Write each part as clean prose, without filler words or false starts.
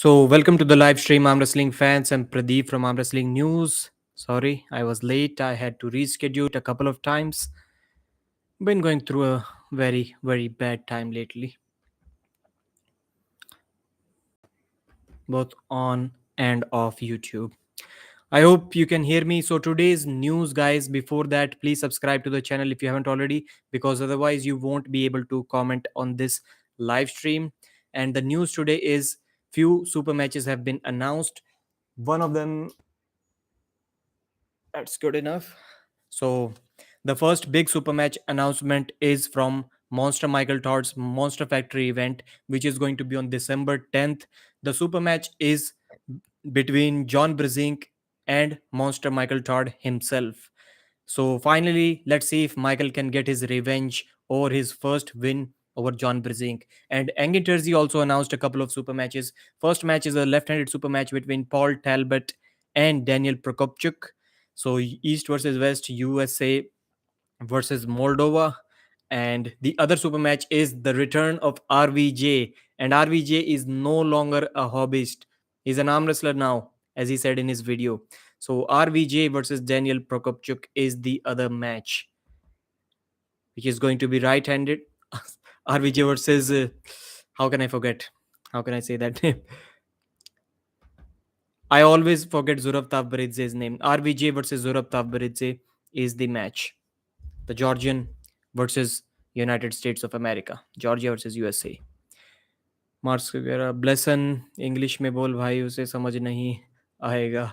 So, welcome to the live stream, Arm Wrestling fans. I'm Pradeep from Arm Wrestling News. Sorry, I was late. I had to reschedule it a couple of times. Been going through a very bad time lately, both on and off YouTube. I hope you can hear me. So, today's news, guys, before that, please subscribe to the channel if you haven't already, because otherwise, you won't be able to comment on this live stream. And the news today is few super matches have been announced. One of them, that's good enough. So, the first big super match announcement is from Monster Michael Todd's Monster Factory event, which is going to be on December 10th. The super match is between John Brzenk and Monster Michael Todd himself. So, finally, let's see if Michael can get his revenge or his first win over John Brzenk. And Engin Terzi also announced a couple of super matches. First match is a left-handed super match between Paul Talbot and Daniel Prokopchuk. So East versus West, USA versus Moldova. And the other super match is the return of RVJ. And RVJ is no longer a hobbyist. He's an arm wrestler now, as he said in his video. So RVJ versus Daniel Prokopchuk is the other match, which is going to be right-handed. RVJ versus how can I forget? How can I say that name? I always forget Zurav Tavbaridze's name. RVJ versus Zurav Tavbaridze is the match. The Georgian versus United States of America. Georgia versus USA. Marks वगैरह ब्लेसन English में बोल भाई उसे समझ नहीं आएगा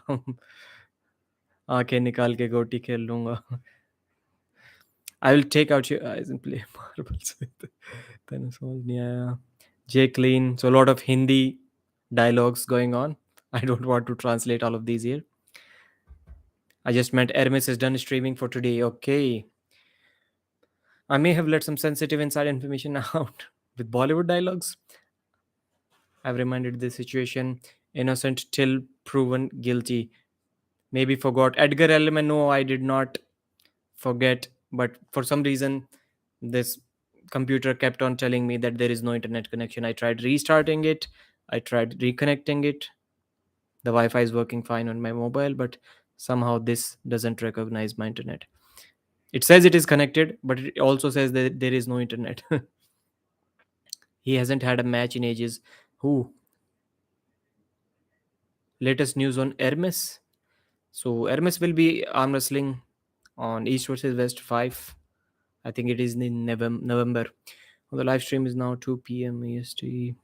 आंखें निकाल के गोटी खेल लूंगा I will take out your eyes and play marbles तेने समझ नहीं आया जे clean so lot of Hindi dialogues going on. I don't want to translate all of these here. I just meant Hermes is done streaming for today. Okay. I may have let some sensitive inside information out with Bollywood dialogues. I've reminded the situation innocent till proven guilty. Maybe forgot. Edgar Allan, no, I did not forget. But for some reason, this computer kept on telling me that there is no internet connection. I tried restarting it, I tried reconnecting it. The Wi Fi is working fine on my mobile, but somehow this doesn't recognize my internet. It says it is connected, but it also says that there is no internet. He hasn't had a match in ages. Who? Latest news on Hermes. So Hermes will be arm wrestling on East versus West 5. I think it is in November. The live stream is now 2 p.m. EST.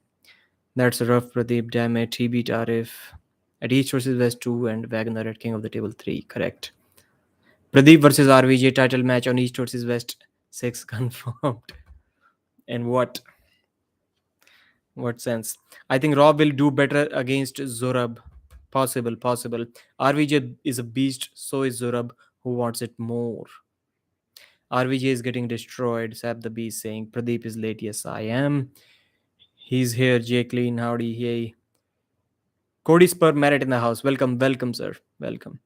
That's a rough Pradeep. Damn it. He beat Arif at East versus West 2 and Wagner at King of the Table 3. Correct. Pradeep versus RVJ title match on East versus West 6 confirmed. And what sense? I think Rob will do better against Zorab. Possible. RVJ is a beast, so is Zorab, who wants it more. RVJ is getting destroyed. Sab the Beast saying Pradeep is late. Yes, I am. He's here. Jay Clean, howdy, hey. Cody Spur Merit in the house. Welcome, sir. Welcome.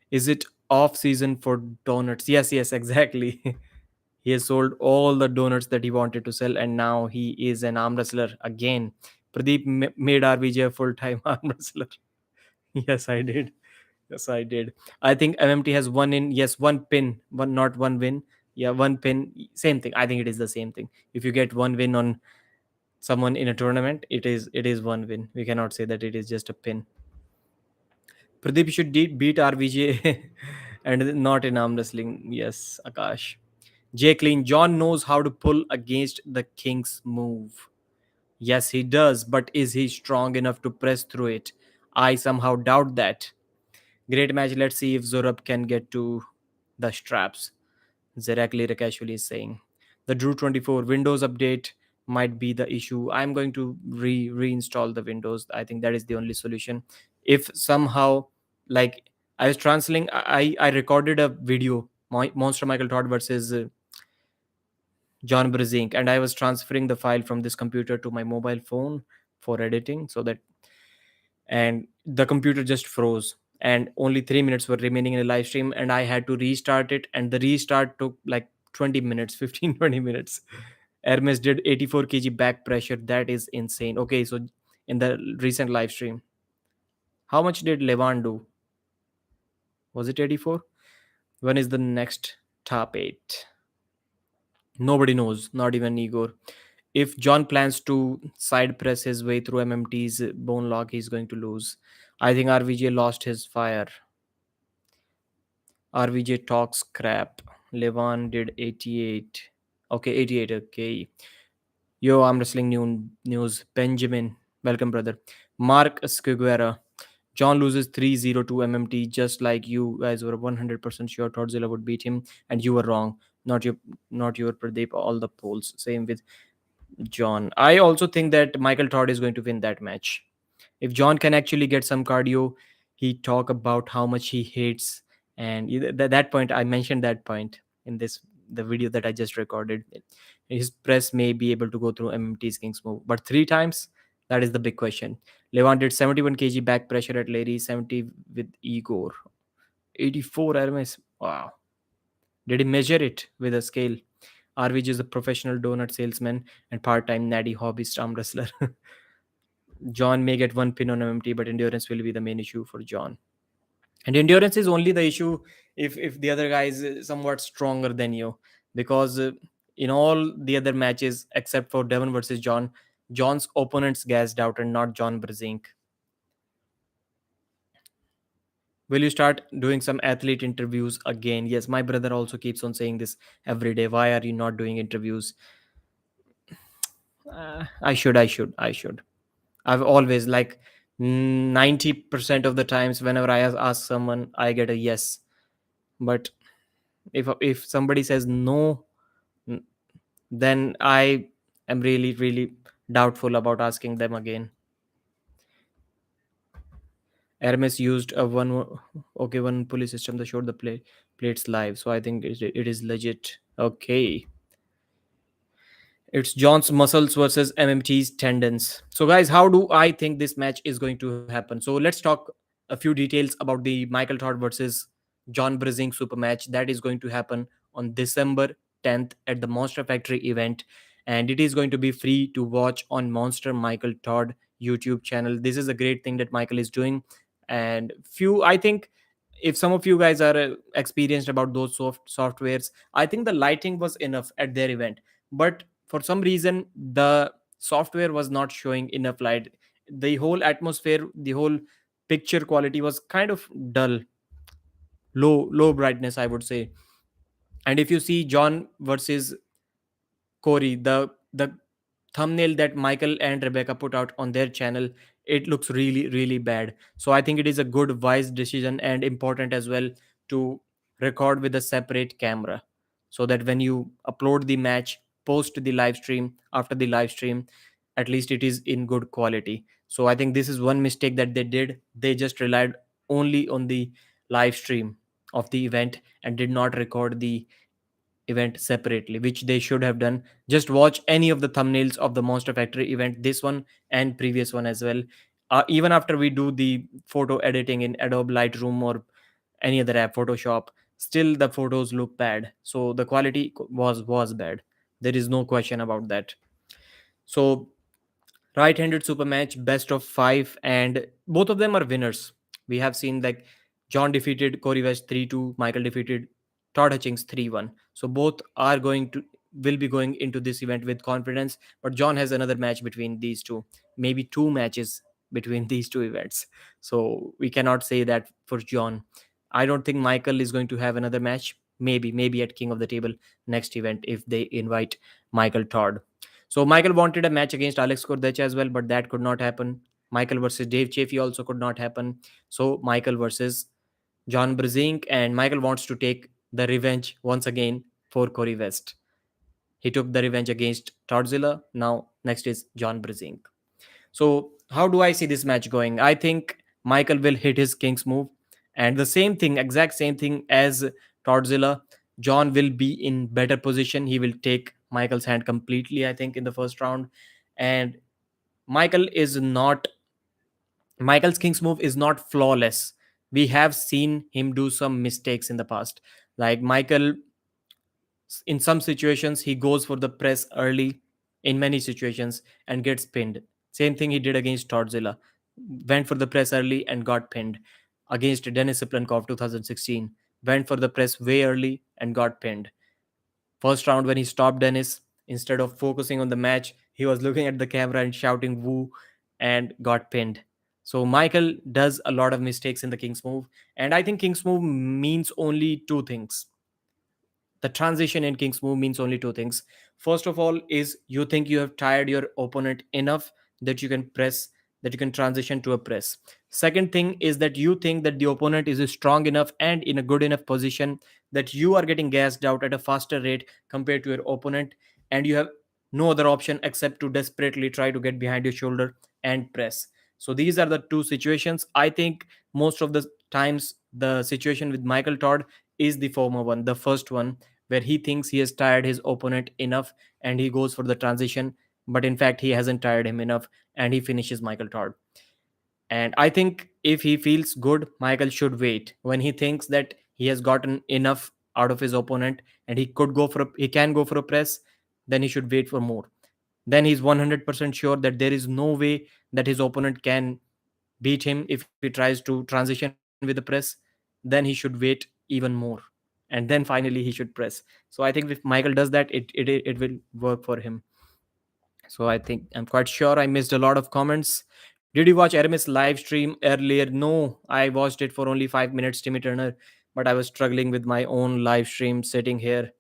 Is it off season for donuts? Yes, exactly. He has sold all the donuts that he wanted to sell, and now he is an arm wrestler again. Pradeep made RVJ a full time arm wrestler. Yes, I did. Yes, I did. I think MMT has one in, yes, one pin, one, not one win. Yeah, one pin. Same thing. I think it is the same thing. If you get one win on someone in a tournament, it is one win. We cannot say that it is just a pin. Pradeep should beat RVJ and not in arm wrestling. Yes, Akash. Jay Clean, John knows how to pull against the King's move. Yes, he does, but is he strong enough to press through it? I somehow doubt that. Great match. Let's see if Zorab can get to the straps. Zerakli Rakashvili is saying. The Drew 24 Windows update might be the issue. I'm going to reinstall the Windows. I think that is the only solution. If somehow, like, I was translating, I recorded a video, Monster Michael Todd versus John Brzenk, and I was transferring the file from this computer to my mobile phone for editing, so that, and the computer just froze, and only 3 minutes were remaining in the live stream, and I had to restart it, and the restart took like 20 minutes, 15, 20 minutes. Hermes did 84 kg back pressure. That is insane. Okay, so in the recent live stream. How much did Levan do? Was it 84? When is the next top 8? Nobody knows, not even Igor. If John plans to side press his way through MMT's bone lock, he's going to lose. I think RVJ lost his fire. RVJ talks crap. Levan did 88. Okay, 88. Okay. Yo, I'm wrestling news. Benjamin, welcome, brother. Mark Esquiguera. John loses 3-0 to MMT, just like you guys were 100% sure Todzilla would beat him, and you were wrong. Not your Pradeep. All the polls. Same with John. I also think that Michael Todd is going to win that match. If John can actually get some cardio, he talk about how much he hates, and that point I mentioned that point in this the video that I just recorded. His press may be able to go through MMT's King's move, but 3 times, that is the big question. Levant did 71 kg back pressure at Larry, 70 with Igor, 84 Hermes. Wow. Did he measure it with a scale? RVG is a professional donut salesman and part-time natty hobbyist arm wrestler. John may get one pin on MMT, but endurance will be the main issue for John. And endurance is only the issue if the other guy is somewhat stronger than you, because in all the other matches except for Devon versus John, John's opponents gassed out and not John Brzenk. Will you start doing some athlete interviews again? Yes, my brother also keeps on saying this every day. Why are you not doing interviews? I should. I've always, like, 90% of the times whenever I ask someone, I get a yes. But if somebody says no, n- then I am really really doubtful about asking them again. Hermes used a one pulley system that showed the plates live, so I think it is legit. Okay. It's John's muscles versus MMT's tendons. So, guys, how do I think this match is going to happen? So, let's talk a few details about the Michael Todd versus John Brzenk super match that is going to happen on December 10th at the Monster Factory event. And it is going to be free to watch on Monster Michael Todd YouTube channel. This is a great thing that Michael is doing. And I think, if some of you guys are experienced about those softwares, I think the lighting was enough at their event. But for some reason the software was not showing enough light. The whole atmosphere, the whole picture quality was kind of dull, low brightness, I would say. And if you see John versus Corey, the thumbnail that Michael and Rebecca put out on their channel, it looks really really bad. So I think it is a good wise decision and important as well to record with a separate camera, so that when you upload the match, post the live stream, after the live stream, at least it is in good quality. So I think this is one mistake that they did. They just relied only on the live stream of the event and did not record the event separately, which they should have done. Just watch any of the thumbnails of the Monster Factory event, this one and previous one as well. Even after we do the photo editing in Adobe Lightroom or any other app, Photoshop, still the photos look bad. So the quality was bad. There is no question about that. So right-handed super match, best of 5, and both of them are winners. We have seen, like, John defeated Corey West 3-2, Michael defeated Todd Hutchings 3-1. So both are going to will be going into this event with confidence. But John has another match between these two, maybe two matches between these two events. So we cannot say that for John. I don't think Michael is going to have another match. Maybe at King of the Table next event, if they invite Michael Todd. So Michael wanted a match against Alex Kordech as well, but that could not happen. Michael versus Dave Chaffee also could not happen. So Michael versus John Brzenk, and Michael wants to take the revenge once again for Corey West. He took the revenge against Todzilla. Now next is John Brzenk. So how do I see this match going? I think Michael will hit his King's move, and the same thing, exact same thing as Todzilla. John will be in better position. He will take Michael's hand completely, I think, in the first round. And Michael is not Michael's King's move is not flawless. We have seen him do some mistakes in the past. Like Michael, in some situations, he goes for the press early in many situations and gets pinned. Same thing he did against Todzilla. Went for the press early and got pinned. Against Denis Siplenkov 2016. Went for the press way early and got pinned. First round, when he stopped Dennis, instead of focusing on the match, he was looking at the camera and shouting woo and got pinned. So Michael does a lot of mistakes in the King's move. And I think King's move means only two things. The transition in King's move means only two things. First of all, is you think you have tired your opponent enough that you can press, that you can transition to a press. Second thing is that you think that the opponent is strong enough and in a good enough position that you are getting gassed out at a faster rate compared to your opponent, and you have no other option except to desperately try to get behind your shoulder and press. So these are the two situations. I think most of the times the situation with Michael Todd is the former one, the first one, where he thinks he has tired his opponent enough and he goes for the transition, but in fact, he hasn't tired him enough and he finishes Michael Todd. And I think if he feels good, Michael should wait. When he thinks that he has gotten enough out of his opponent and he can go for a press, then he should wait for more. Then he's 100% sure that there is no way that his opponent can beat him if he tries to transition with the press. Then he should wait even more, and then finally he should press. So I think if Michael does that, it will work for him. So I think I'm quite sure I missed a lot of comments. Did you watch Aramis live stream earlier? No, I watched it for only 5 minutes, Timmy Turner, but I was struggling with my own live stream, sitting here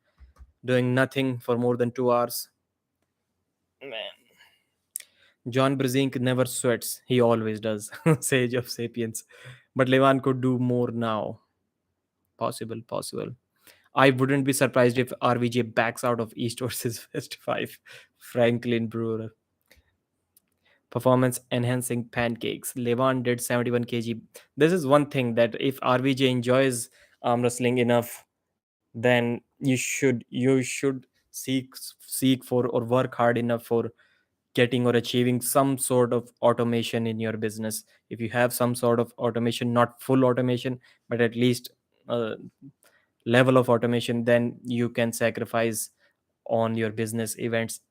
doing nothing for more than 2 hours. Man. John Brzenk never sweats. He always does. Sage of Sapiens. But Levan could do more now. Possible, possible. I wouldn't be surprised if RVJ backs out of East versus West 5. Franklin Brewer. Performance enhancing pancakes. Levan did 71 kg. This is one thing that if RVJ enjoys arm wrestling enough, then you should seek for or work hard enough for getting or achieving some sort of automation in your business. If you have some sort of automation, not full automation, but at least a level of automation, then you can sacrifice on your business events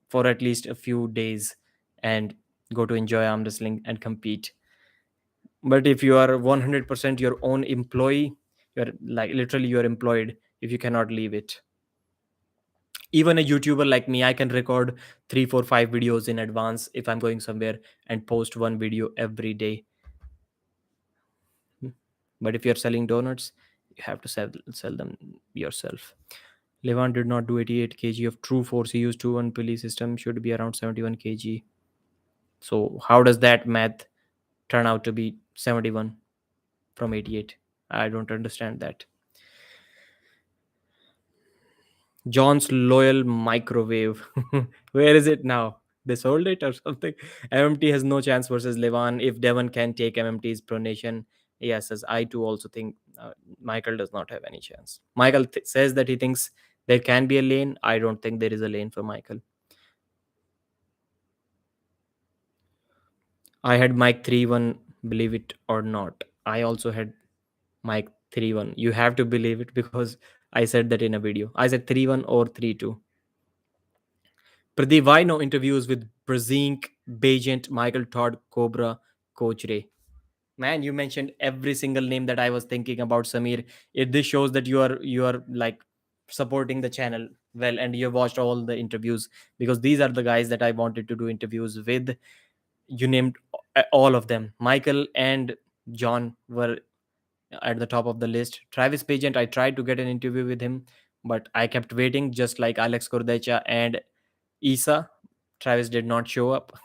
for at least a few days and go to enjoy arm wrestling and compete. But if you are 100% your own employee, you're like literally you're employed if you cannot leave it. Even a YouTuber like me, I can record 3 4 5 videos in advance if I'm going somewhere and post one video every day. But if you're selling donuts, you have to sell them yourself. Levan did not do 88 kg of true force. He used 2-1 pulley system, should be around 71 kg. So how does that math turn out to be 71 from 88? I don't understand that. John's loyal microwave. Where is it now? They sold it or something. MMT has no chance versus Levan if Devon can take MMT's pronation. Yes, as I too also think Michael does not have any chance. Michael says that he thinks there can be a lane. I don't think there is a lane for Michael. I had Mike 3-1, believe it or not. I also had Mike 3-1. You have to believe it because I said that in a video. I said 3-1 or 3-2. Pradeep, why no interviews with Brzenk, Bajent, Michael Todd, Cobra, Coach Ray? Man, you mentioned every single name that I was thinking about, Samir. This shows that you are like supporting the channel well, and you watched all the interviews, because these are the guys that I wanted to do interviews with. You named all of them. Michael and John were at the top of the list. Travis Pagent, I tried to get an interview with him, but I kept waiting, just like Alex Kordecha and Isa. Travis did not show up.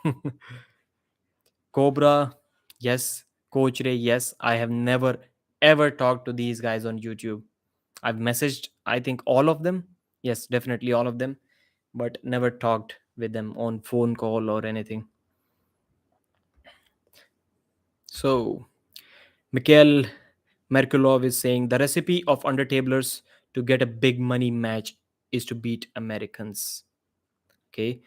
Cobra, yes. Coach Ray, yes. I have never ever talked to these guys on YouTube. I've messaged, I think, all of them. Yes, definitely all of them, but never talked with them on phone call or anything. So, Mikhail Merkulov is saying the recipe of undertablers to get a big money match is to beat Americans. Okay,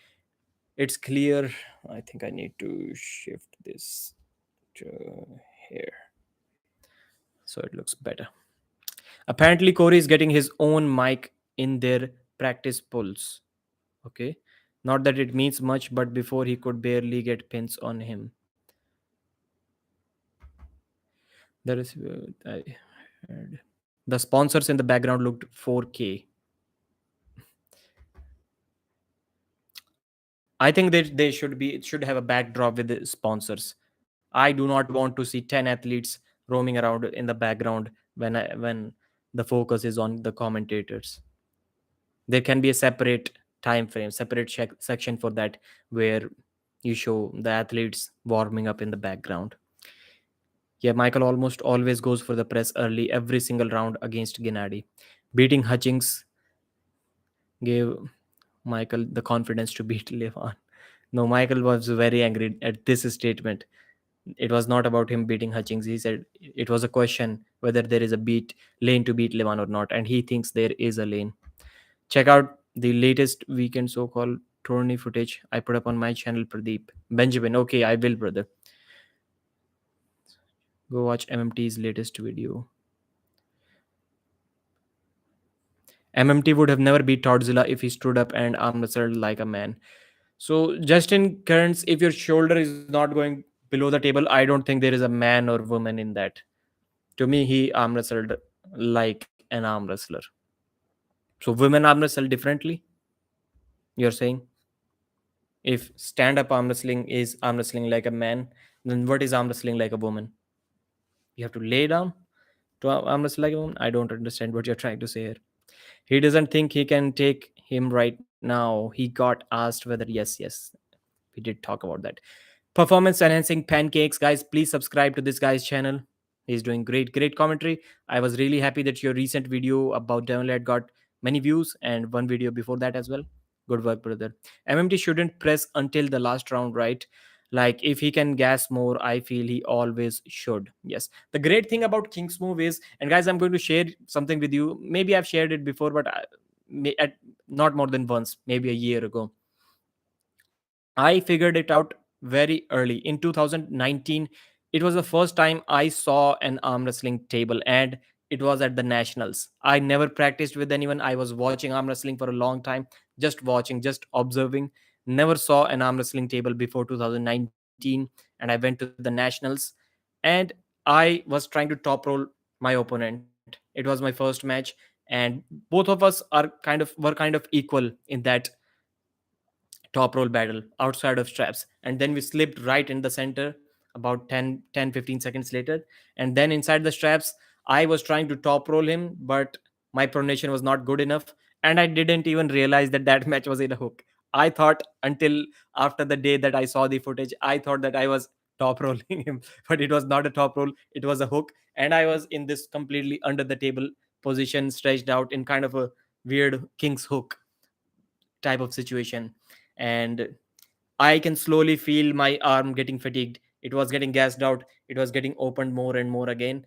it's clear. I think I need to shift this to here so it looks better. Apparently, Corey is getting his own mic in their practice pulls. Okay, Not that it means much, but before he could barely get pins on him. There is, I heard. The sponsors in the background looked 4K. I think that they should be, it should have a backdrop with the sponsors. I do not want to see 10 athletes roaming around in the background when the focus is on the commentators. There can be a separate time frame, separate section for that, where you show the athletes warming up in the background. Yeah, Michael almost always goes for the press early every single round against Gennady. Beating Hutchings gave Michael the confidence to beat Levan. No, Michael was very angry at this statement. It was not about him beating Hutchings. He said it was a question whether there is a beat lane to beat Levan or not, and he thinks there is a lane. Check out the latest weekend so-called tourney footage I put up on my channel, Pradeep. Benjamin, okay, I will, brother. Go watch MMT's latest video. MMT would have never beat Todzilla if he stood up and arm wrestled like a man. So, Justin Kearns, if your shoulder is not going below the table, I don't think there is a man or woman in that. To me, he arm wrestled like an arm wrestler. So, women arm wrestle differently, you're saying? If stand up arm wrestling is arm wrestling like a man, then what is arm wrestling like a woman? You have to lay down to arm wrestle like a woman? I don't understand what you're trying to say here. He doesn't think he can take him right now. He got asked whether yes. We did talk about that. Performance enhancing pancakes, guys. Please subscribe to this guy's channel. He's doing great commentary. I was really happy that your recent video about Devonlad got many views, and one video before that as well. Good work, brother. MMT shouldn't press until the last round, right? Like if he can gas more, I feel he always should. Yes. The great thing about King's move is, and guys, I'm going to share something with you. Maybe I've shared it before, but at not more than once, maybe a year ago. I figured it out very early. In 2019, it was the first time I saw an arm wrestling table, and it was at the Nationals. I never practiced with anyone. I was watching arm wrestling for a long time, just watching, just observing. Never saw an arm wrestling table before 2019, and I went to the Nationals, and I was trying to top roll my opponent. It was my first match, and both of us were kind of equal in that top roll battle outside of straps, and then we slipped right in the center about 10-15 seconds later. And then inside the straps, I was trying to top roll him, but my pronation was not good enough, and I didn't even realize that that match was in a hook. I thought until after the day that I saw the footage, I thought that I was top rolling him, but it was not a top roll, it was a hook. And I was in this completely under the table position, stretched out in kind of a weird king's hook type of situation. And I can slowly feel my arm getting fatigued. It was getting gassed out. It was getting opened more and more again.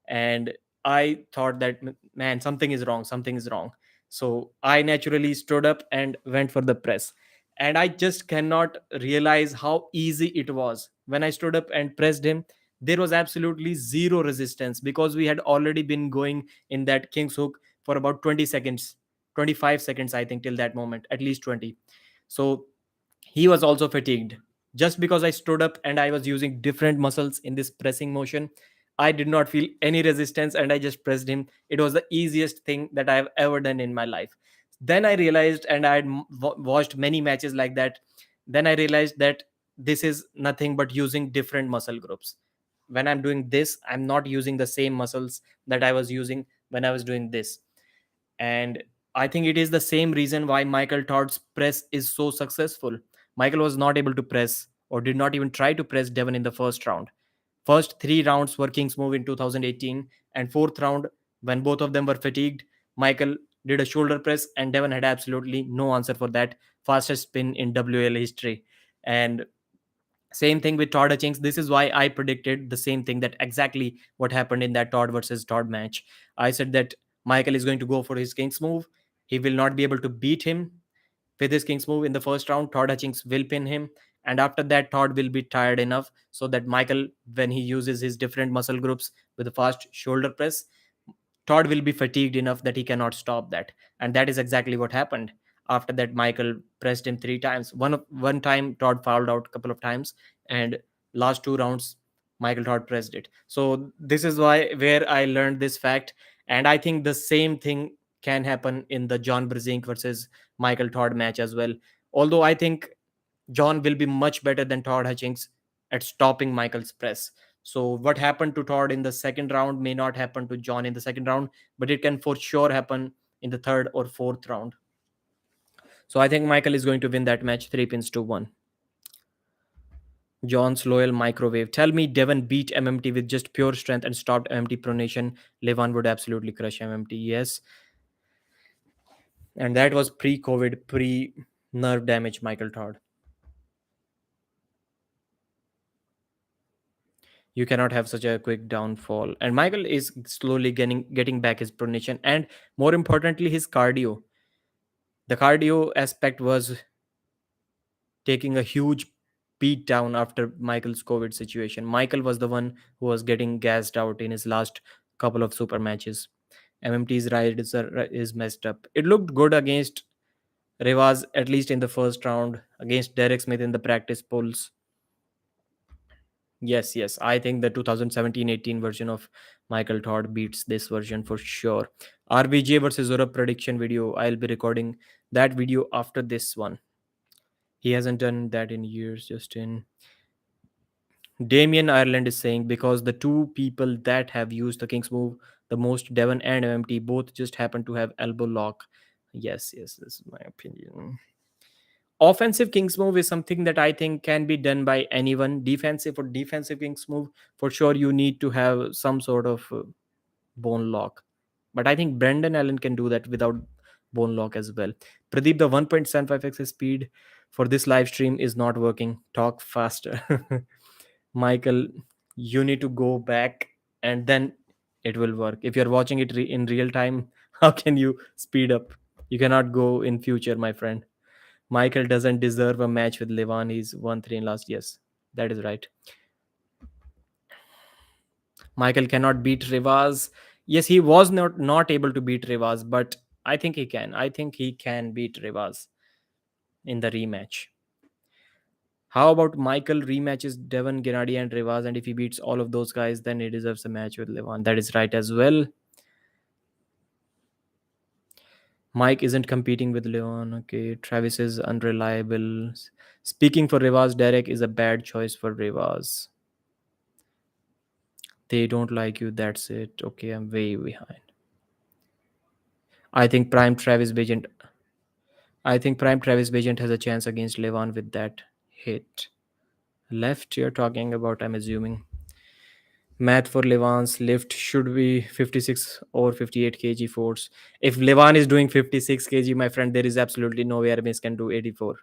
And I thought that, man, something is wrong. Something is wrong. So I naturally stood up and went for the press. And I just cannot realize how easy it was. When I stood up and pressed him, there was absolutely zero resistance because we had already been going in that King's hook for about 20 seconds, 25 seconds, I think, till that moment, at least 20. So he was also fatigued. Just because I stood up and I was using different muscles in this pressing motion, I did not feel any resistance and I just pressed him. It was the easiest thing that I have ever done in my life. Then I realized, and I had watched many matches like that. Then I realized that this is nothing but using different muscle groups. When I'm doing this, I'm not using the same muscles that I was using when I was doing this. And I think it is the same reason why Michael Todd's press is so successful. Michael was not able to press or did not even try to press Devon in the first round. First three rounds were King's move in 2018, and fourth round, when both of them were fatigued, Michael did a shoulder press, and Devon had absolutely no answer for that. Fastest spin in WL history. And same thing with Todd Hutchings. This is why I predicted the same thing, that exactly what happened in that Todd versus Todd match. I said that Michael is going to go for his King's move. He will not be able to beat him with his King's move in the first round. Todd Hutchings will pin him. And after that, Todd will be tired enough so that Michael, when he uses his different muscle groups with a fast shoulder press, Todd will be fatigued enough that he cannot stop that. And that is exactly what happened. After that, Michael pressed him 3 times. One time Todd fouled out a couple of times, and last 2 rounds Michael Todd pressed it. So this is why where I learned this fact, and I think the same thing can happen in the John Brzenk versus Michael Todd match as well. Although I think John will be much better than Todd Hutchings at stopping Michael's press. So what happened to Todd in the second round may not happen to John in the second round, but it can for sure happen in the third or fourth round. So I think Michael is going to win that match 3 pins to 1. John's loyal microwave. Tell me Devon beat MMT with just pure strength and stopped MMT pronation. Levan would absolutely crush MMT. Yes. And that was pre-COVID, pre-nerve damage Michael Todd. You cannot have such a quick downfall. And Michael is slowly getting back his pronation and more importantly his cardio. The cardio aspect was taking a huge beat down after Michael's COVID situation. Michael was the one who was getting gassed out in his last couple of super matches. MMT's ride is messed up. It looked good against Rivas, at least in the first round, against Derek Smith in the practice polls. Yes, yes. I think the 2017-18 version of Michael Todd beats this version for sure. RBJ versus Zora prediction video. I'll be recording that video after this one. He hasn't done that in years, Justin. Damien Ireland is saying because the two people that have used the King's move the most, Devon and MMT, both just happen to have elbow lock. Yes, yes, this is my opinion. Offensive King's move is something that I think can be done by anyone. Defensive King's move, for sure, you need to have some sort of bone lock. But I think Brendan Allen can do that without bone lock as well. Pradeep, the 1.75x speed for this live stream is not working. Talk faster. Michael, you need to go back and then it will work. If you're watching it in real time, how can you speed up? You cannot go in future, my friend. Michael doesn't deserve a match with Levan. He's 1-3 in last. Yes, that is right. Michael cannot beat Rivas. Yes, he was not able to beat Rivas, but I think he can. I think he can beat Rivas in the rematch. How about Michael rematches Devon, Gennady, and Rivas? And if he beats all of those guys, then he deserves a match with Levan. That is right as well. Mike isn't competing with Leon. Okay. Travis is unreliable. Speaking for Rivas, Derek is a bad choice for Rivas. They don't like you. That's it. Okay. I'm way behind. I think Prime Travis Bajent. I think Prime Travis Bajent has a chance against Levan with that hit. Left you're talking about, I'm assuming. Math for Levan's lift should be 56 or 58 kg force. If Levan is doing 56 kg, my friend, there is absolutely no way Aramis can do 84.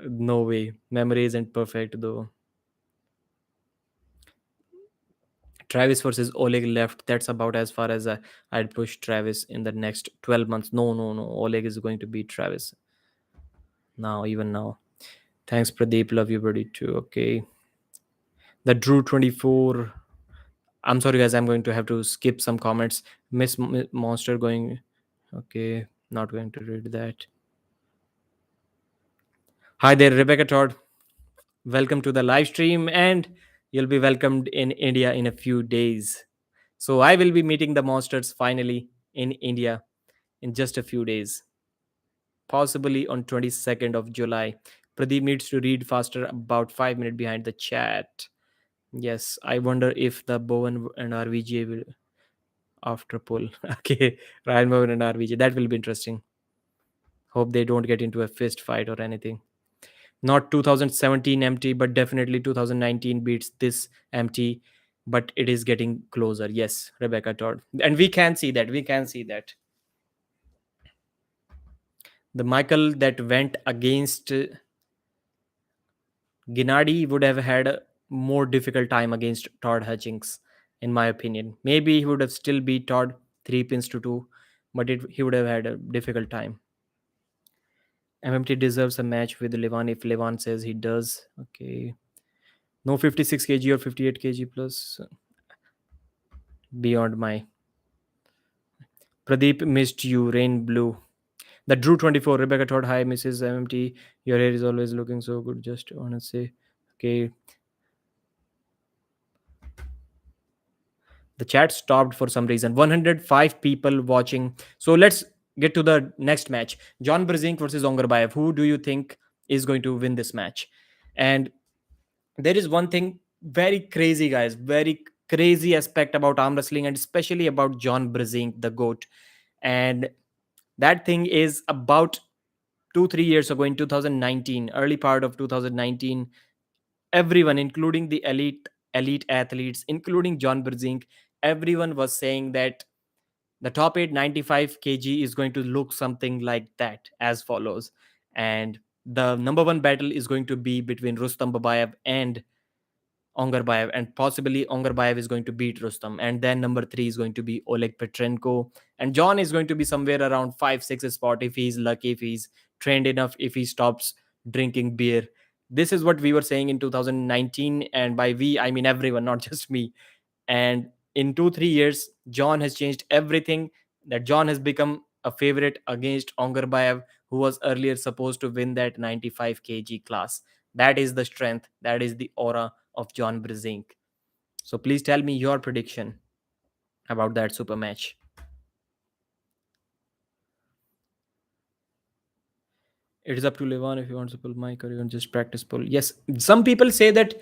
No way. Memory isn't perfect though. Travis versus Oleg left. That's about as far as I'd push Travis in the next 12 months. No, no, no. Oleg is going to beat Travis now, even now. Thanks, Pradeep. Love you, buddy, too. Okay. The Drew 24. I'm sorry, guys. I'm going to have to skip some comments. Miss Monster going. Okay. Not going to read that. Hi there, Rebecca Todd. Welcome to the live stream, and you'll be welcomed in India in a few days. So I will be meeting the monsters finally in India in just a few days, possibly on 22nd of July. Pradeep needs to read faster, about 5 minutes behind the chat. Yes, I wonder if the Bowen and RVJ will after pull. Okay, Ryan Bowen and RVJ. That will be interesting. Hope they don't get into a fist fight or anything. Not 2017 MT, but definitely 2019 beats this MT, but it is getting closer. Yes, Rebecca Todd. And we can see that. We can see that. The Michael that went against Gennady would have had a more difficult time against Todd Hutchings, in my opinion. Maybe he would have still beat Todd 3 pins to 2, but he would have had a difficult time. MMT deserves a match with Levan if Levan says he does. Okay. No 56 kg or 58 kg plus. Beyond my. Pradeep missed you. Rain blue. The Drew 24, Rebecca Todd, hi, Mrs. MMT. Your hair is always looking so good. Just want to say, okay. The chat stopped for some reason. 105 people watching. So let's get to the next match. John Brzenk versus Ongarbayev. Who do you think is going to win this match? And there is one thing very crazy, guys, very crazy aspect about arm wrestling, and especially about John Brzenk, the GOAT. And that thing is about 2 3 years ago in 2019, early part of 2019, everyone, including the elite athletes, including John Brzenk, everyone was saying that the top 8 95 kg is going to look something like that, as follows. And the number one battle is going to be between Rustam Babayev and Ongarbayev, and possibly Ongarbayev is going to beat Rustam. And then number three is going to be Oleg Petrenko. And John is going to be somewhere around 5 6 spot if he's lucky, if he's trained enough, if he stops drinking beer. This is what we were saying in 2019. And by we, I mean everyone, not just me. And in 2 3 years, John has changed everything. That John has become a favorite against Ongarbayev, who was earlier supposed to win that 95 kg class. That is the strength, that is the aura of John Brzenk. So please tell me your prediction about that super match. It is up to Levan if you want to pull mic or you want just practice pull. Yes, some people say that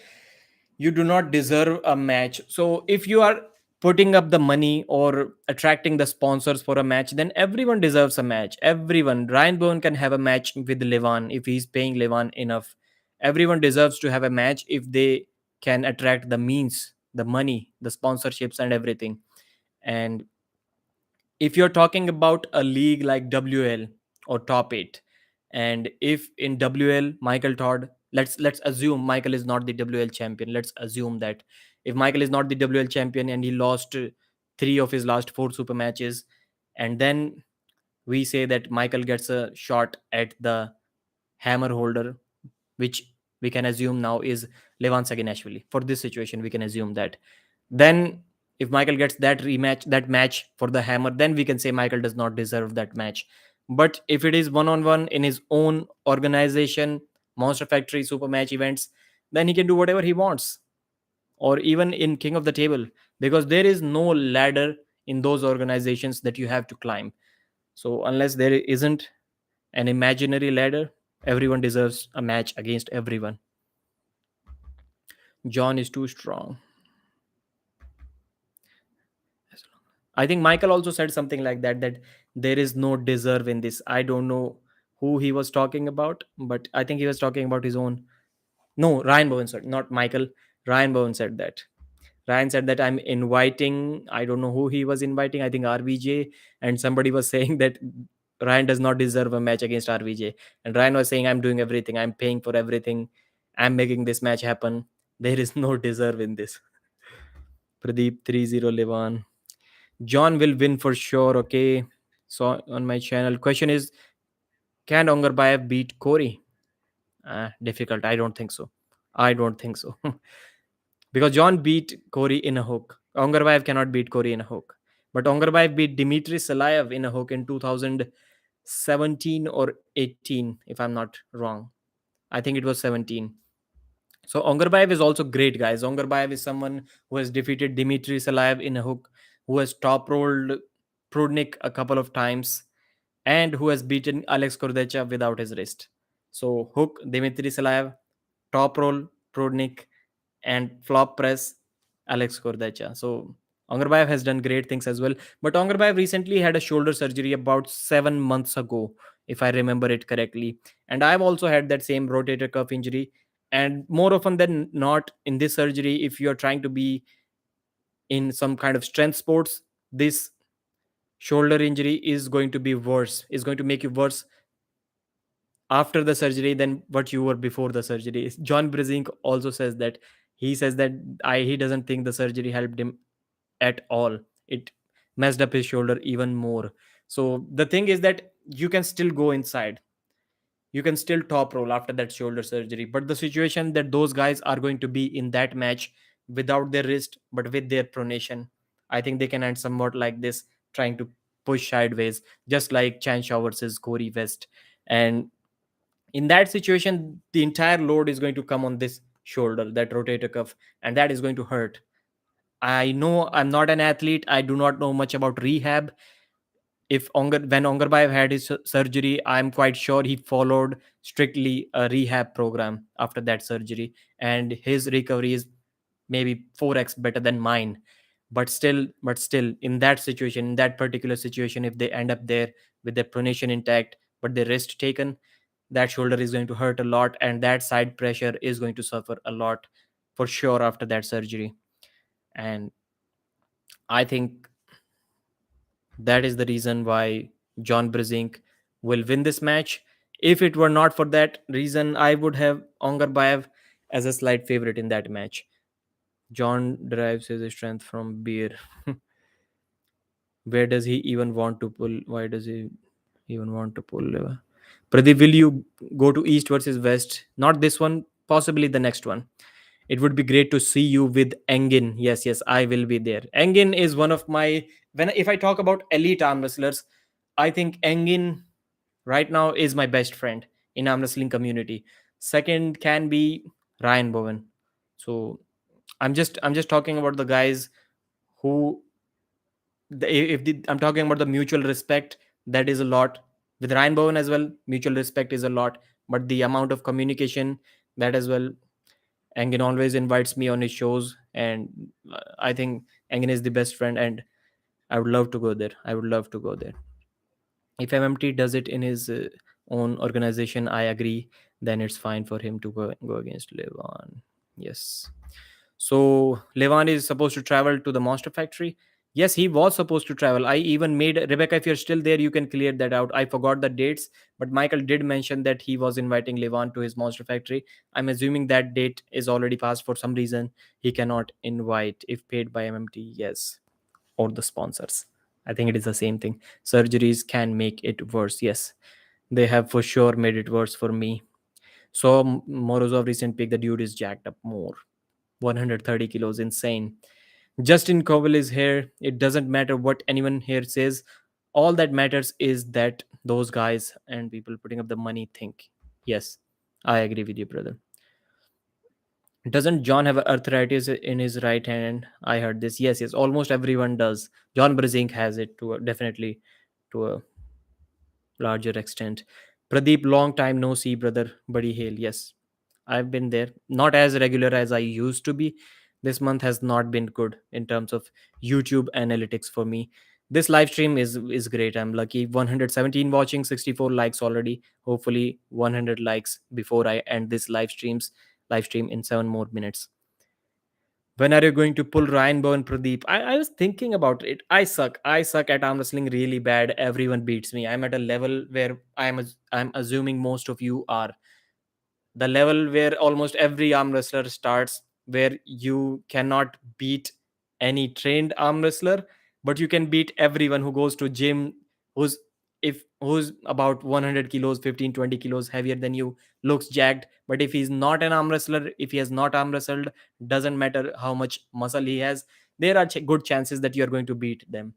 you do not deserve a match. So if you are putting up the money or attracting the sponsors for a match, then everyone deserves a match. Everyone. Ryan Bowen can have a match with Levan if he's paying Levan enough. Everyone deserves to have a match if they can attract the means, the money, the sponsorships, and everything. And if you're talking about a league like WL or top 8, and if in WL Michael Todd, let's assume Michael is not the WL champion. Let's assume that if Michael is not the WL champion and he lost 3 of his last 4 super matches, and then we say that Michael gets a shot at the hammer holder, which we can assume now is Levan Saginashvili. For this situation, we can assume that. Then, if Michael gets that rematch, that match for the hammer, then we can say Michael does not deserve that match. But if it is one on one in his own organization, Monster Factory super match events, then he can do whatever he wants, or even in King of the Table, because there is no ladder in those organizations that you have to climb. So, unless there isn't an imaginary ladder, everyone deserves a match against everyone. John is too strong. I think Michael also said something like that, that there is no deserve in this. I don't know who he was talking about, but I think he was talking about his own. No, Ryan Bowen said, not Michael. Ryan Bowen said that. Ryan said that I'm inviting, I don't know who he was inviting, I think RVJ, and somebody was saying that Ryan does not deserve a match against RVJ. And Ryan was saying, I'm doing everything, I'm paying for everything, I'm making this match happen. There is no deserve in this. Pradeep 3011. John will win for sure. Okay. So on my channel, question is, can Ongarbayev beat Corey? Difficult. I don't think so. I don't think so. Because John beat Corey in a hook. Ongarbayev cannot beat Corey in a hook. But Ongarbayev beat Dmitry Salayev in a hook in 2017 or 18, if I'm not wrong. I think it was 17. So Ongarbayev is also great, guys. Ongarbayev is someone who has defeated Dmitry Salayev in a hook, who has top rolled Prudnik a couple of times, and who has beaten Alex Kordecha without his wrist. So hook Dmitry Salayev, top roll Prudnik, and flop press Alex Kordecha. So Ongarbayev has done great things as well. But Ongarbayev recently had a shoulder surgery about 7 months ago, if I remember it correctly. And I've also had that same rotator cuff injury. And more often than not, in this surgery, if you're trying to be in some kind of strength sports, this shoulder injury is going to be worse, is going to make you worse after the surgery than what you were before the surgery. John Brzenk also says that. He says that he doesn't think the surgery helped him at all. It messed up his shoulder even more. So the thing is that you can still go inside. You can still top roll after that shoulder surgery. But the situation that those guys are going to be in that match without their wrist but with their pronation, I think they can end somewhat like this, trying to push sideways, just like Chan Shaw versus Corey West. And in that situation, the entire load is going to come on this shoulder, that rotator cuff, and that is going to hurt. I know I'm not an athlete. I do not know much about rehab. If when Ongarbayev had his surgery, I'm quite sure he followed strictly a rehab program after that surgery, and his recovery is maybe 4x better than mine. But still, in that situation, in that particular situation, if they end up there with their pronation intact but their wrist taken, that shoulder is going to hurt a lot, and that side pressure is going to suffer a lot for sure after that surgery. And I think that is the reason why John Brzenk will win this match. If it were not for that reason, I would have Ongarbayev as a slight favorite in that match. John derives his strength from beer. Where does he even want to pull? Why does he even want to pull? Pradeep, will you go to East versus West? Not this one, possibly the next one. It would be great to see you with Engin. Yes, yes, I will be there. Engin is one of my, when if I talk about elite arm wrestlers, I think Engin right now is my best friend in arm wrestling community. Second can be Ryan Bowen. So I'm just talking about the guys who, I'm talking about the mutual respect, that is a lot. With Ryan Bowen as well, mutual respect is a lot, but the amount of communication, that as well. Engin always invites me on his shows, and I think Engin is the best friend, and I would love to go there. I would love to go there. If MMT does it in his own organization, I agree. Then it's fine for him to go against Levan. Yes. So Levan is supposed to travel to the Monster Factory. Yes, he was supposed to travel. I even made Rebecca. If you're still there, you can clear that out. I forgot the dates, but Michael did mention that he was inviting Levan to his Monster Factory. I'm assuming that date is already passed for some reason. He cannot invite if paid by MMT. Yes, or the sponsors. I think it is the same thing. Surgeries can make it worse. Yes, they have for sure made it worse for me. So Morozov recent pick, the dude is jacked up more. 130 kilos, insane. Justin Cowell is here. It doesn't matter what anyone here says. All that matters is that those guys and people putting up the money think. Yes, I agree with you, brother. Doesn't John have arthritis in his right hand? I heard this. Yes, yes, almost everyone does. John Brzenk has it definitely to a larger extent. Pradeep, long time no see, brother. Buddy Hale. Yes, I've been there. Not as regular as I used to be. This month has not been good in terms of YouTube analytics for me. This live stream is great. I'm lucky. 117 watching, 64 likes already. Hopefully 100 likes before I end this live stream in 7 more minutes. When are you going to pull Ryan Bowen, Pradeep? I was thinking about it. I suck. I suck at arm wrestling really bad. Everyone beats me. I'm at a level where I'm assuming most of you are, the level where almost every arm wrestler starts, where you cannot beat any trained arm wrestler, but you can beat everyone who goes to gym, who's who's about 100 kilos, 15, 20 kilos heavier than you, looks jacked. But if he's not an arm wrestler, if he has not arm wrestled, doesn't matter how much muscle he has, there are good chances that you're going to beat them.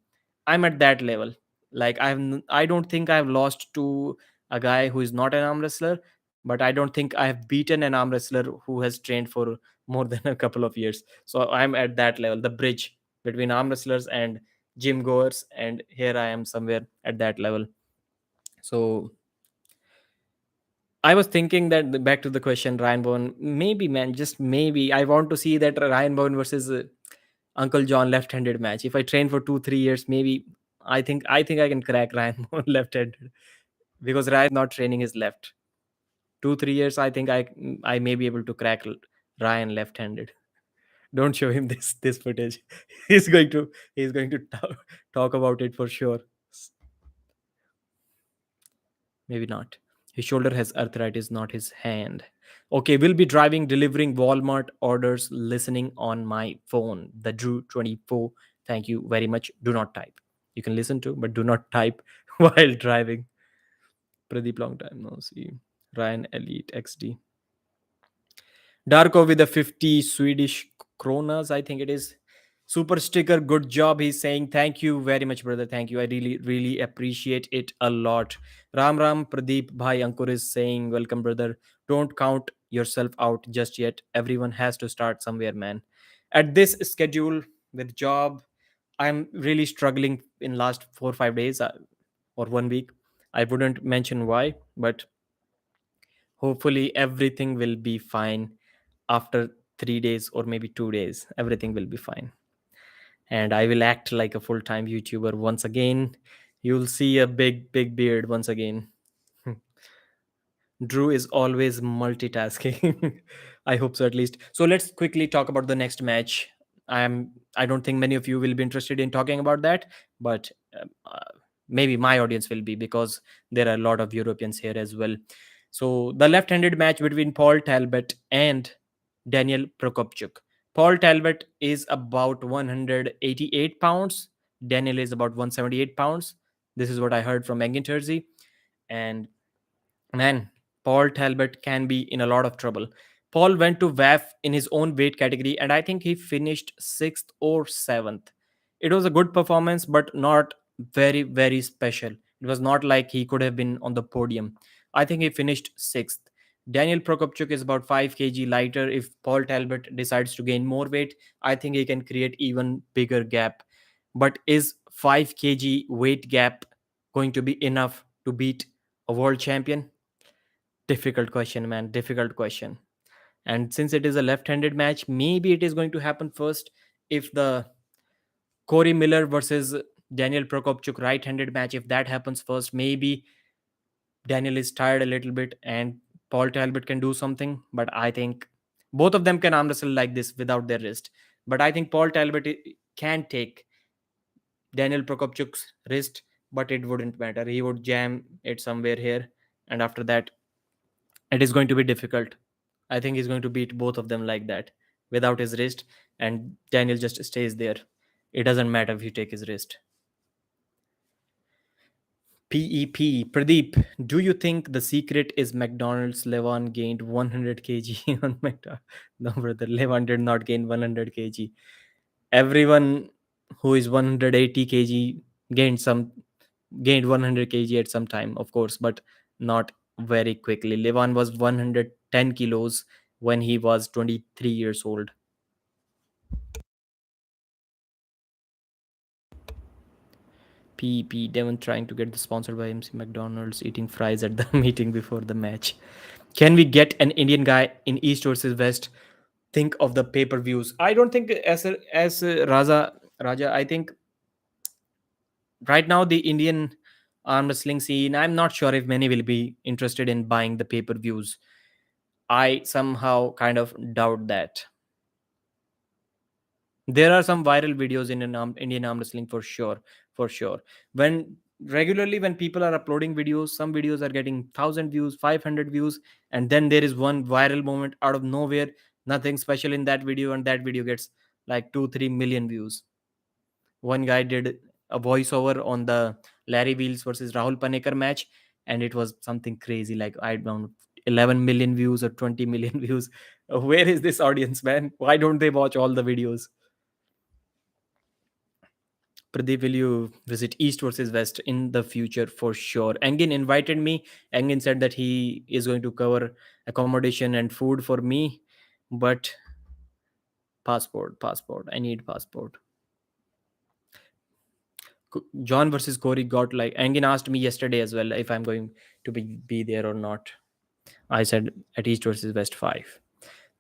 I'm at that level. Like I don't think I've lost to a guy who is not an arm wrestler, but I don't think I have beaten an arm wrestler who has trained for more than a couple of years. So I'm at that level, the bridge between arm wrestlers and gym goers, and here I am somewhere at that level. So I was thinking that back to the question, Ryan Bowen, maybe, man, just maybe I want to see that Ryan Bowen versus Uncle John left-handed match. If I train for 2 3 years, maybe I think I can crack Ryan Bowen left-handed, because Ryan is not training his left. 2 3 years, I think I may be able to crack Ryan left-handed. Don't show him this footage. He's going to talk about it for sure. Maybe not. His shoulder has arthritis, not his hand. Okay, we'll be driving, delivering Walmart orders, listening on my phone. The Drew 24. Thank you very much. Do not type. You can listen to, but do not type while driving. Pradeep, long time no see. Ryan Elite XD. Darko with the 50 Swedish kronas, I think it is. Super sticker, good job. He's saying thank you very much, brother. Thank you. I really, really appreciate it a lot. Ram Ram Pradeep Bhai Ankur is saying, welcome, brother. Don't count yourself out just yet. Everyone has to start somewhere, man. At this schedule with job, I'm really struggling in last 4 or 5 days or 1 week. I wouldn't mention why, but hopefully everything will be fine after 3 days or maybe 2 days. Everything will be fine and I will act like a full time YouTuber once again. You'll see a big, big beard once again. Drew is always multitasking. I hope so at least. So let's quickly talk about the next match. I don't think many of you will be interested in talking about that, but maybe my audience will be because there are a lot of Europeans here as well. So the left-handed match between Paul Talbot and Daniel Prokopchuk. Paul Talbot is about 188 pounds. Daniel is about 178 pounds. This is what I heard from Engin Terzi. And man, Paul Talbot can be in a lot of trouble. Paul went to WAF in his own weight category, and I think he finished sixth or seventh. It was a good performance, but not very, very special. It was not like he could have been on the podium. I think he finished sixth. Daniel Prokopchuk is about 5 kg lighter. If Paul Talbot decides to gain more weight, I think he can create even bigger gap. But is 5 kg weight gap going to be enough to beat a world champion? Difficult question, man. Difficult question. And since it is a left-handed match, maybe it is going to happen first. If the Corey Miller versus Daniel Prokopchuk right-handed match, if that happens first, maybe Daniel is tired a little bit and Paul Talbot can do something. But I think both of them can arm wrestle like this without their wrist. But I think Paul Talbot can take Daniel Prokopchuk's wrist, but it wouldn't matter. He would jam it somewhere here, and after that, it is going to be difficult. I think he's going to beat both of them like that without his wrist, and Daniel just stays there. It doesn't matter if you take his wrist. PEP Pradeep, do you think the secret is McDonald's? Levan gained 100 kg on McDonald's. No, brother, Levan did not gain 100 kg. Everyone who is 180 kg gained 100 kg at some time, of course, but not very quickly. Levan was 110 kilos when he was 23 years old. PP Devon trying to get the sponsored by MC McDonald's, eating fries at the meeting before the match. Can we get an Indian guy in East versus West? Think of the pay-per-views. I don't think as Raja. I think right now the Indian arm wrestling scene. I'm not sure if many will be interested in buying the pay-per-views. I somehow kind of doubt that. There are some viral videos in Indian arm wrestling for sure. When regularly when people are uploading videos, some videos are getting 1,000 views, 500 views, and then there is one viral moment out of nowhere, nothing special in that video, and that video gets like 2-3 million views. One guy did a voiceover on the Larry Wheels versus Rahul Panekar match, and it was something crazy, like I don't know, 11 million views or 20 million views. Where is this audience, man? Why don't they watch all the videos? Pradeep, will you visit East versus West in the future? For sure. Engin invited me. Engin said that he is going to cover accommodation and food for me, but passport. I need passport. John versus Corey got like Engin asked me yesterday as well if I'm going to be there or not. I said at East versus West 5.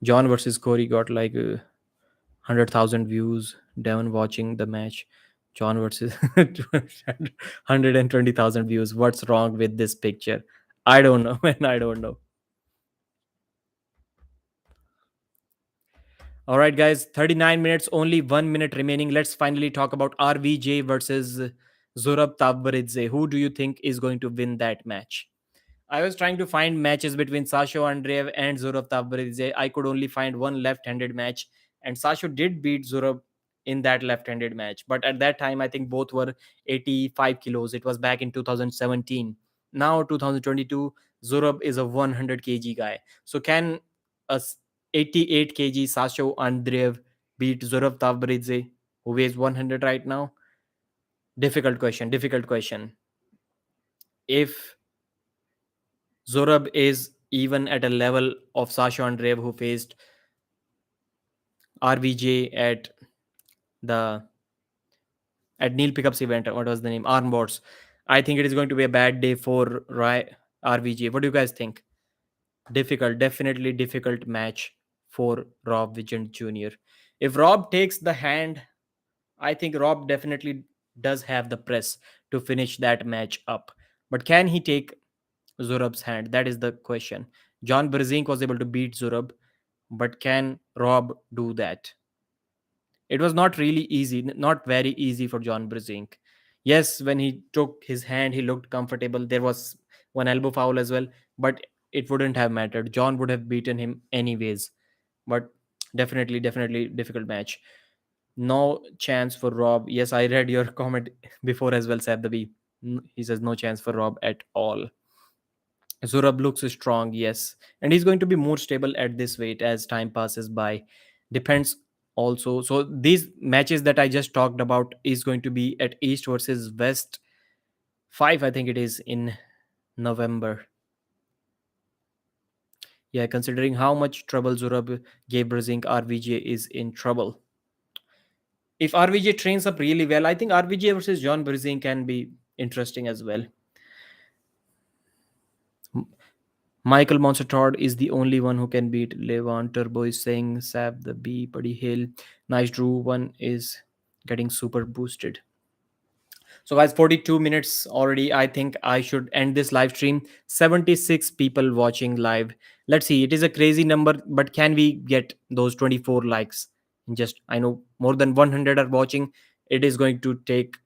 John versus Corey got like 100,000 views. Devon watching the match. John versus 120,000 views. What's wrong with this picture? I don't know, man. I don't know. All right, guys. 39 minutes, only 1 minute remaining. Let's finally talk about RVJ versus Zurab Tabbaridze. Who do you think is going to win that match? I was trying to find matches between Sasho Andreev and Zurab Tabbaridze. I could only find one left-handed match, and Sasho did beat Zurab in that left-handed match. But at that time, I think both were 85 kilos. It was back in 2017. Now 2022, Zurab is a 100 kg guy. So can a 88 kg Sasho Andreev beat Zurab Tabbaridze? who weighs 100 right now? Difficult question. Difficult question. If Zorab is even at a level of Sasha Andreev, who faced RVJ the at Neil Pickup's event, what was the name? Armwars. I think it is going to be a bad day for RVJ. What do you guys think? Difficult, definitely difficult match for Rob Vigent Jr. If Rob takes the hand, I think Rob definitely does have the press to finish that match up. But can he take Zurab's hand? That is the question. John Brzenk was able to beat Zurab, but can Rob do that? It was not really easy, not very easy for John Brzenk. Yes, when he took his hand, he looked comfortable. There was one elbow foul as well, but it wouldn't have mattered. John would have beaten him anyways. But definitely, definitely difficult match. No chance for Rob. Yes, I read your comment before as well, Sabdabi. He says no chance for Rob at all. Zurab looks strong, yes, and he's going to be more stable at this weight as time passes by. Depends also. So these matches that I just talked about is going to be at East versus West 5, I think it is in November. Yeah, considering how much trouble Zurab gave Brzenk, RVJ is in trouble. If RVJ trains up really well, I think RVJ versus John Brzenk can be interesting as well. Michael Monster Todd is the only one who can beat Levant. Turbo is saying Sab the B, Buddy Hill. Nice Drew one is getting super boosted. So guys, 42 minutes already. I think I should end this live stream. 76 people watching live. Let's see. It is a crazy number, but can we get those 24 likes? In just I know more than 100 are watching. It is going to take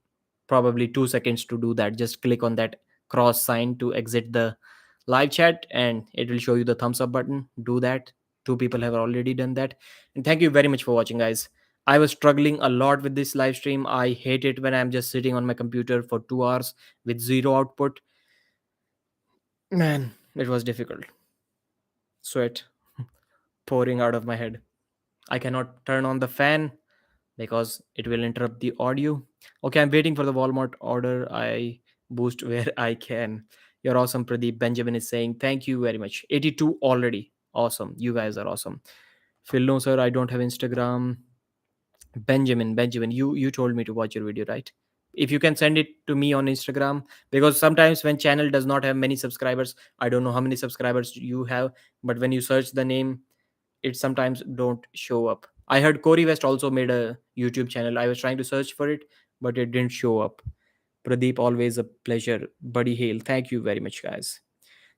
probably 2 seconds to do that. Just click on that cross sign to exit the live chat and it will show you the thumbs up button. Do that. Two people have already done that. And thank you very much for watching, guys. I was struggling a lot with this live stream. I hate it when I'm just sitting on my computer for 2 hours with zero output. Man, it was difficult. Sweat pouring out of my head. I cannot turn on the fan because it will interrupt the audio. Okay, I'm waiting for the Walmart order. I boost where I can. You're awesome, Pradeep. Benjamin is saying thank you very much. 82 already. Awesome. You guys are awesome. Phil, no, sir, I don't have Instagram. Benjamin, you told me to watch your video, right? If you can send it to me on Instagram, because sometimes when channel does not have many subscribers, I don't know how many subscribers you have, but when you search the name, it sometimes don't show up. I heard Corey West also made a YouTube channel. I was trying to search for it, but it didn't show up. Pradeep, always a pleasure. Buddy Hale, thank you very much, guys.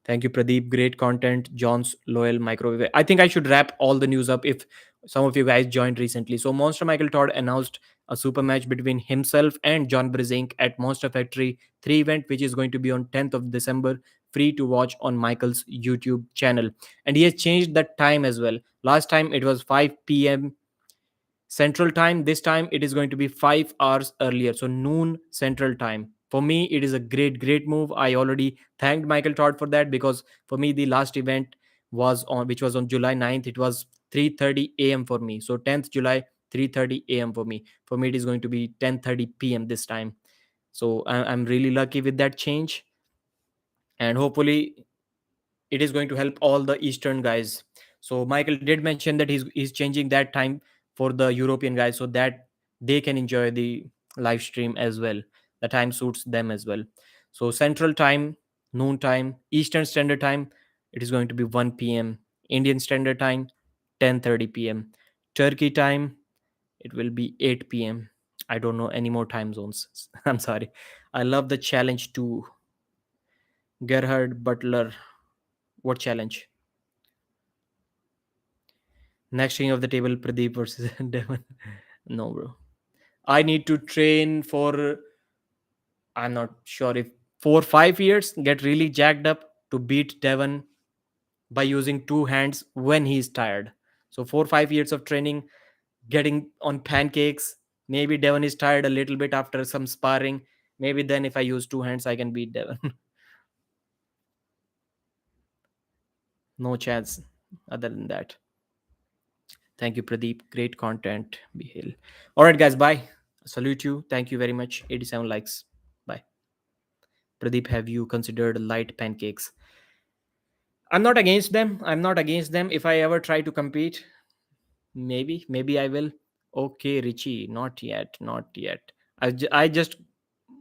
Thank you, Pradeep. Great content. John's loyal microwave. I think I should wrap all the news up if some of you guys joined recently. So, Monster Michael Todd announced a super match between himself and John Brzenk at Monster Factory 3 event, which is going to be on 10th of December, free to watch on Michael's YouTube channel. And he has changed the time as well. Last time it was 5 p.m. Central Time. This time it is going to be 5 hours earlier, so noon Central Time. For me, it is a great, great move. I already thanked Michael Todd for that because for me, the last event was on which was on July 9th. It was 3:30 a.m. for me. So 10th July, 3:30 a.m. for me. For me, it is going to be 10:30 p.m. this time. So I'm really lucky with that change. And hopefully it is going to help all the Eastern guys. So Michael did mention that he's changing that time for the European guys so that they can enjoy the live stream as well. The time suits them as well. So Central Time, noon time, Eastern Standard Time, it is going to be 1 p.m. Indian Standard Time, 10:30 p.m. Turkey time, it will be 8 p.m. I don't know any more time zones. I'm sorry. I love the challenge too. Gerhard Butler, what challenge? Next king of the table, Pradeep versus Devon. No, bro. I need to train for, I'm not sure if 4 5 years, get really jacked up to beat Devon by using two hands when he's tired. So 4 5 years of training, getting on pancakes. Maybe Devon is tired a little bit after some sparring. Maybe then if I use two hands, I can beat Devon. No chance other than that. Thank you, Pradeep. Great content. Behel. All right, guys. Bye. Salute you. Thank you very much. 87 likes. Bye. Pradeep, have you considered light pancakes? I'm not against them. I'm not against them. If I ever try to compete, maybe I will. Okay, Richie, not yet, not yet. I just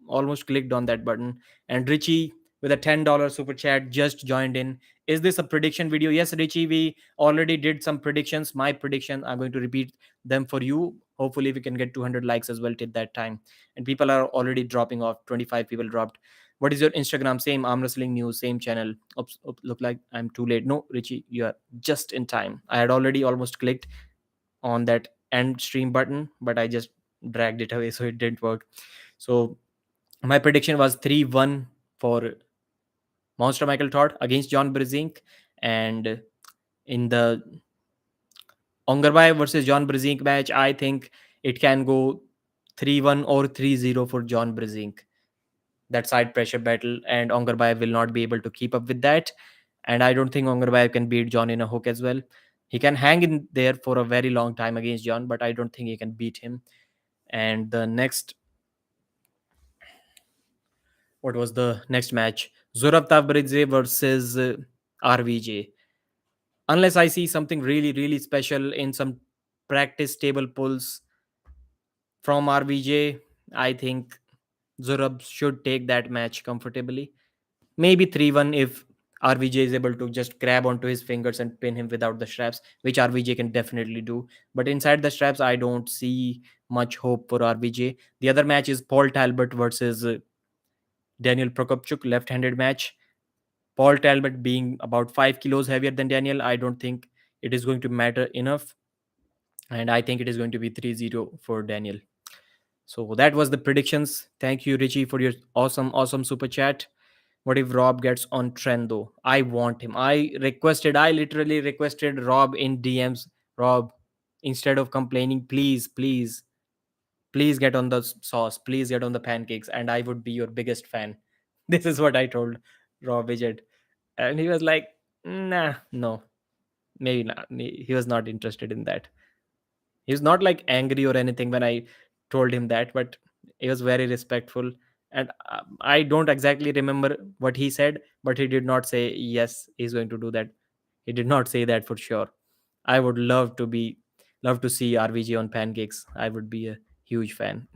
almost clicked on that button, and Richie with a $10 super chat just joined in. Is this a prediction video? Yes, Richie, we already did some predictions. My prediction, I'm going to repeat them for you. Hopefully we can get 200 likes as well till that time. And people are already dropping off. 25 people dropped. What is your Instagram? Same arm wrestling news, same channel. Oops, look like I'm too late. No, Richie, you are just in time. I had already almost clicked on that end stream button, but I just dragged it away, so it didn't work. So my prediction was 3-1 for Monster Michael Todd against John Brzenk, and in the Ongarbayev versus John Brzenk match, I think it can go 3-1 or 3-0 for John Brzenk. That side pressure battle, and Ongarbayev will not be able to keep up with that. And I don't think Ongarbayev can beat John in a hook as well. He can hang in there for a very long time against John, but I don't think he can beat him. And the next, what was the next match? Zaur Paikidze versus RVJ. Unless I see something really, really special in some practice table pulls from RVJ, I think Zurab should take that match comfortably. Maybe 3-1 if RVJ is able to just grab onto his fingers and pin him without the straps, which RVJ can definitely do. But inside the straps, I don't see much hope for RVJ. The other match is Paul Talbot versus Daniel Prokopchuk, left handed match. Paul Talbot being about 5 kilos heavier than Daniel, I don't think it is going to matter enough. And I think it is going to be 3-0 for Daniel. So that was the predictions. Thank you, Richie, for your awesome super chat. What if Rob gets on trend though? I want him. I literally requested Rob in DMs. Rob, instead of complaining, please get on the sauce. Please get on the pancakes, and I would be your biggest fan. This is what I told Rob Widget. And he was like, nah, no, maybe not. He was not interested in that. He was not like angry or anything when I told him that, but he was very respectful. And I don't exactly remember what he said, but he did not say yes, he's going to do that. He did not say that for sure. I would love to see RVG on pancakes. I would be a huge fan.